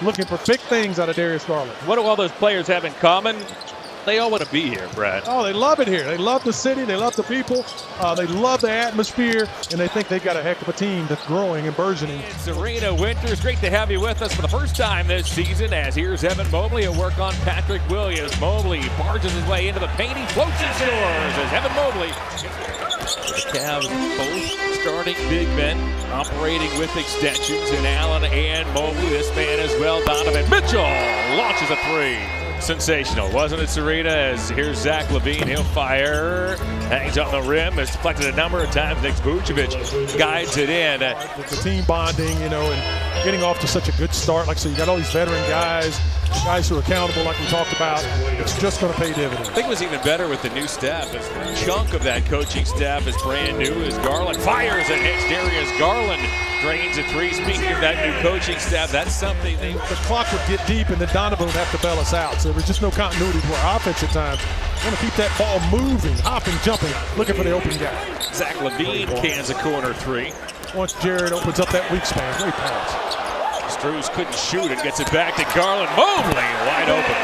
Looking for big things out of Darius Garland. What do all those players have in common? They all want to be here, Brad. Oh, they love it here. They love the city. They love the people. They love the atmosphere, and they think they've got a heck of a team that's growing and burgeoning. Serena Winters, great to have you with us for the first time this season. As here's Evan Mobley at work on Patrick Williams. Mobley barges his way into the paint. He floats and scores as Evan Mobley. The Cavs both starting big men, operating with extensions in Allen and Mobley. This man as well, Donovan Mitchell, launches a three. Sensational, wasn't it, Serena? As here's Zach LaVine, he'll fire, hangs on the rim, has deflected a number of times. Nick Vucevic guides it in. The team bonding, you know, and getting off to such a good start. Like I said, you got all these veteran guys who are accountable, like we talked about. It's just going to pay dividends. I think it was even better with the new staff. A chunk of that coaching staff is brand new. As Garland fires and hits Darius Garland. Drains a three. Speaking of that new coaching staff, that's something they... The clock would get deep, and then Donovan would have to bail us out. So there was just no continuity to our offense at times. Want to keep that ball moving, hopping, jumping, looking for the open guy. Zach LaVine cans a corner three. Once Jared opens up that weak span, great pass. Struz couldn't shoot it, gets it back to Garland. Mobley wide open.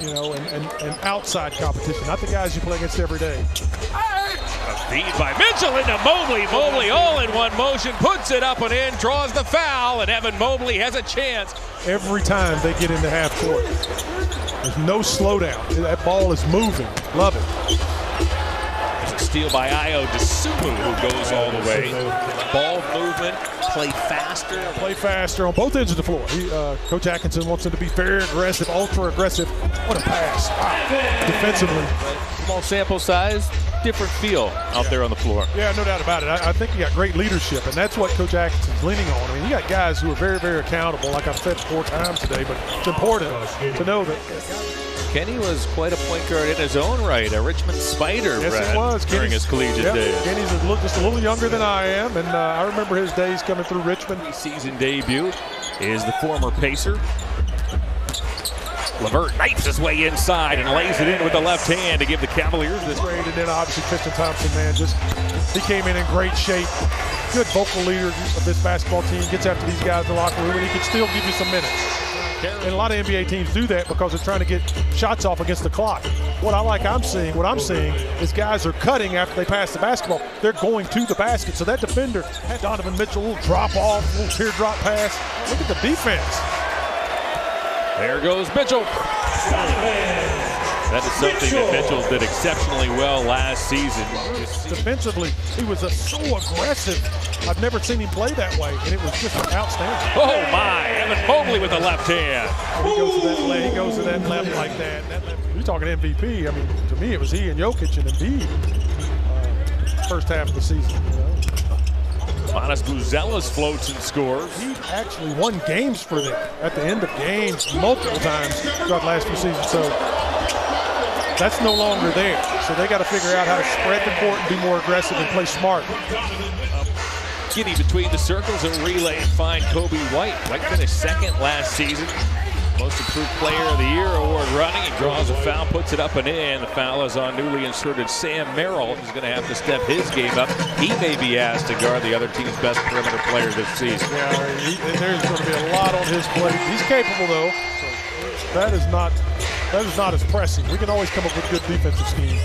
You know, and outside competition, not the guys you play against every day. A feed by Mitchell into Mobley. Mobley all in one motion, puts it up and in, draws the foul, and Evan Mobley has a chance. Every time they get into half court, there's no slowdown. That ball is moving. Love it. Steal by Ayo Dosunmu, who goes all the way. Ball movement, play faster. Play faster on both ends of the floor. Coach Atkinson wants him to be very aggressive, ultra aggressive. What a pass. Wow. Defensively. Small sample size, different feel out there on the floor. Yeah, no doubt about it. I think you got great leadership, and that's what Coach Atkinson's leaning on. I mean, you got guys who are very, very accountable, like I've said 4 times today, but it's important to know that. Kenny was quite a point guard in his own right, a Richmond Spider, yes, Brad, he was. during his collegiate days. Kenny's just a little younger than I am, and I remember his days coming through Richmond. Season debut is the former Pacer. LeVert knifes his way inside and lays it in with the left hand to give the Cavaliers this. Great, and then obviously Tristan Thompson, man, he came in great shape. Good vocal leader of this basketball team, gets after these guys in the locker room, and he can still give you some minutes. And a lot of NBA teams do that because they're trying to get shots off against the clock. What I'm seeing is guys are cutting after they pass the basketball. They're going to the basket. So that defender had Donovan Mitchell, a little drop off, a little teardrop pass. Look at the defense. There goes Mitchell. That is something that Mitchell did exceptionally well last season. Defensively, he was so aggressive. I've never seen him play that way, and it was just outstanding. Oh my, Evan Mobley with the left hand. He goes to that left like that. You're talking MVP. I mean, to me, it was he and Jokic and Embiid first half of the season. You know? Manas Buzelis floats and scores. He actually won games for them at the end of games multiple times throughout the last few seasons. So that's no longer there. So they got to figure out how to spread the court and be more aggressive and play smart. Getting between the circles and relay and find Kobe White. White finished second last season. Most Improved Player of the Year award running. He draws a foul, puts it up and in. The foul is on newly inserted Sam Merrill. He's going to have to step his game up. He may be asked to guard the other team's best perimeter player this season. Yeah, there's going to be a lot on his plate. He's capable though. So that is not as pressing. We can always come up with good defensive schemes.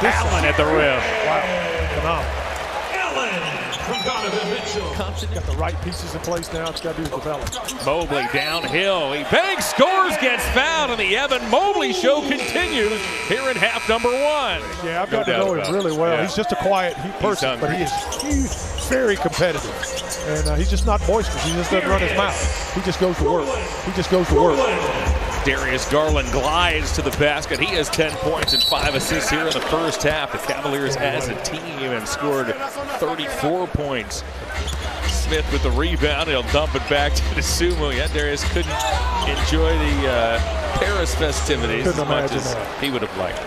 Allen at the rim. Wow, phenomenal. Got the right pieces in place now. It's got to be developed. Mobley downhill. He bangs, scores, gets fouled, and the Evan Mobley show continues here in half number 1. Yeah, I've got to know him really well. Yeah. He's just a quiet person, but he's very competitive. And he's just not boisterous. He just doesn't run his mouth. He just goes to work. Darius Garland glides to the basket. He has 10 points and 5 assists here in the first half. The Cavaliers as a team have scored 34 points. Smith with the rebound. He'll dump it back to Dosunmu. Yeah, Darius couldn't enjoy the Paris festivities as much as he would have liked.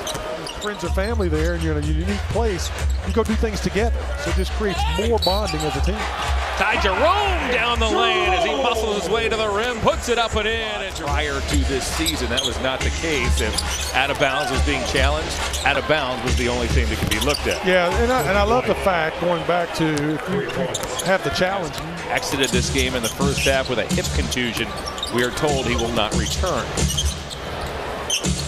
Friends and family there, and you're in a unique place. You go do things together. So it just creates more bonding as a team. Ty Jerome down the lane as he muscles his way to the rim, puts it up and in. And prior to this season, that was not the case. If out of bounds was being challenged, out of bounds was the only thing that could be looked at. Yeah, and I love the fact, going back to if you have the challenge. Exited this game in the first half with a hip contusion. We are told he will not return.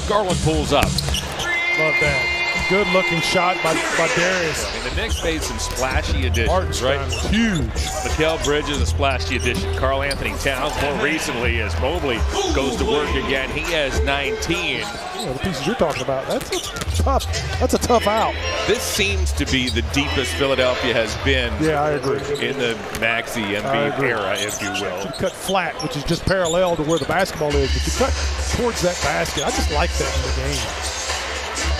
Garland pulls up. Love that. Good looking shot by Darius. I mean, the Knicks made some splashy additions, right? Huge. Mikal Bridges, a splashy addition. Karl Anthony Towns more recently as Mobley goes to work again. He has 19. The pieces you're talking about, that's a tough out. This seems to be the deepest Philadelphia has been. Yeah, I agree. In the Maxey Embiid era, if you will. You cut flat, which is just parallel to where the basketball is, but you cut towards that basket. I just like that in the game.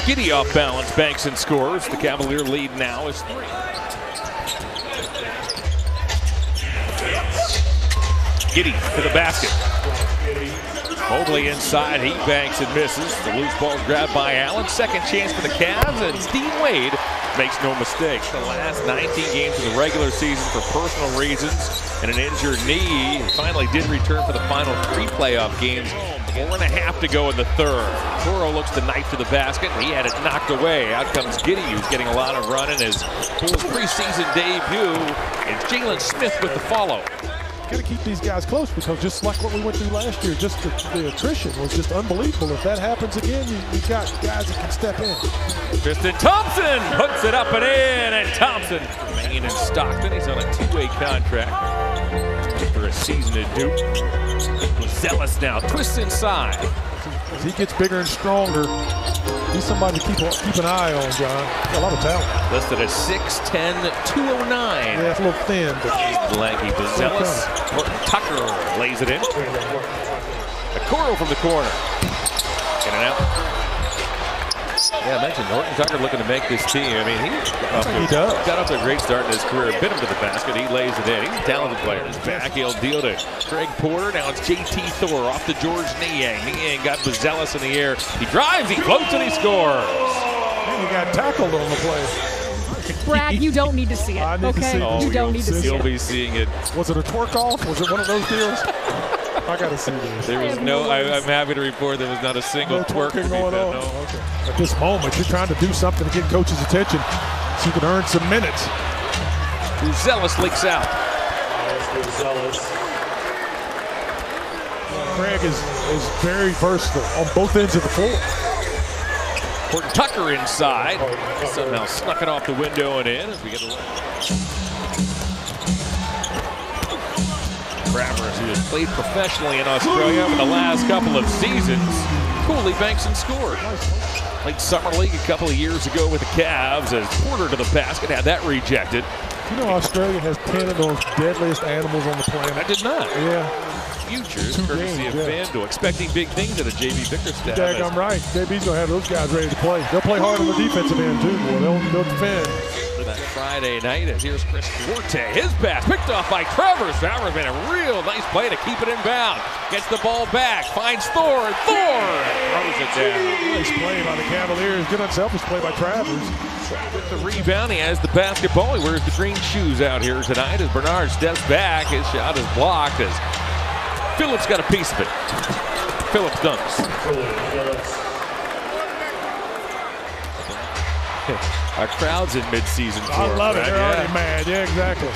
Giddey off balance, banks and scores. The Cavalier lead now is 3. Giddey to the basket. Mobley inside, he banks and misses. The loose ball is grabbed by Allen. Second chance for the Cavs, and Dean Wade makes no mistake. The last 19 games of the regular season for personal reasons and an injured knee. He finally did return for the final 3 playoff games. 4.5 to go in the third. Toro looks to knife to the basket, and he had it knocked away. Out comes Giddey, who's getting a lot of run in his Bulls preseason debut. And Jalen Smith with the follow. Got to keep these guys close, because just like what we went through last year, just the attrition was just unbelievable. If that happens again, you got guys that can step in. Tristan Thompson puts it up and in, and Thompson remaining in Stockton. He's on a 2-way contract for a season at Duke. Zealous now, twists inside. As he gets bigger and stronger, he's somebody to keep an eye on, John. Got a lot of talent. Listed at 6'10", 209. Yeah, it's a little thin, but he's lanky. Zealous. Tucker lays it in. Okoro from the corner. In and out. Yeah, I mentioned Horton Tucker looking to make this team. I mean, he got off to a great start in his career. Bit him to the basket. He lays it in. He's a talented player. His back heel deal to Greg Porter. Now it's JT Thor off to George Niang. Niang got Zealous in the air. He drives, he floats, and he scores. And he got tackled on the play. Brad, you don't need to see it. I need to see it. You don't need to see it. You'll be seeing it. Was it a twerk off? Was it one of those deals? I got to see this. There was I'm happy to report there was not a single twerking going on. No. Okay. At this moment, you're trying to do something to get coach's attention so you can earn some minutes. Zealous leaks out. Craig is very versatile on both ends of the floor. Horton Tucker inside. Somehow snuck it off the window and in as we get a look. Travers, who has played professionally in Australia for the last couple of seasons. Cooley banks and scores. Played Summer League a couple of years ago with the Cavs as Porter to the basket, had that rejected. You know Australia has 10 of those deadliest animals on the planet. I did not. Yeah. Futures, courtesy of FanDuel. Expecting big things at a JB Bickerstaff. I'm right. JB's going to have those guys ready to play. They'll play hard on the defensive end, too. Boy. They'll defend. That Friday night, as here's Chris Duarte. His pass picked off by Travers. Travers made a real nice play to keep it inbound. Gets the ball back, finds Thor, and Thor throws it down. Nice play by the Cavaliers. Good unselfish play by Travers. With the rebound, he has the basketball. He wears the green shoes out here tonight as Bernard steps back. His shot is blocked as Phillips got a piece of it. Phillips dunks. Our crowd's in mid-season form. I love it. They're yeah. already mad. Yeah, exactly.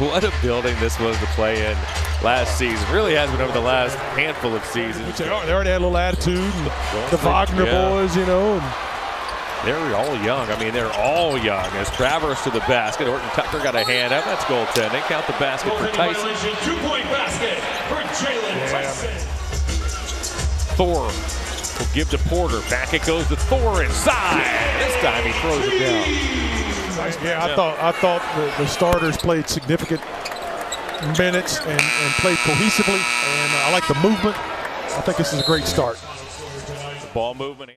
What a building this was to play in last season. Really has been over the last handful of seasons. They already had a little attitude. And the Wagner boys, you know. They're all young. I mean, they're all young. As Travers to the basket, Horton Tucker got a hand up. That's goaltending. Count the basket for Tyson. 2-point basket for Jalen Tyson. Thor will give to Porter. Back it goes to Thor inside. This time he throws it down. Yeah, I thought the starters played significant minutes and played cohesively, and I like the movement. I think this is a great start. The ball movement.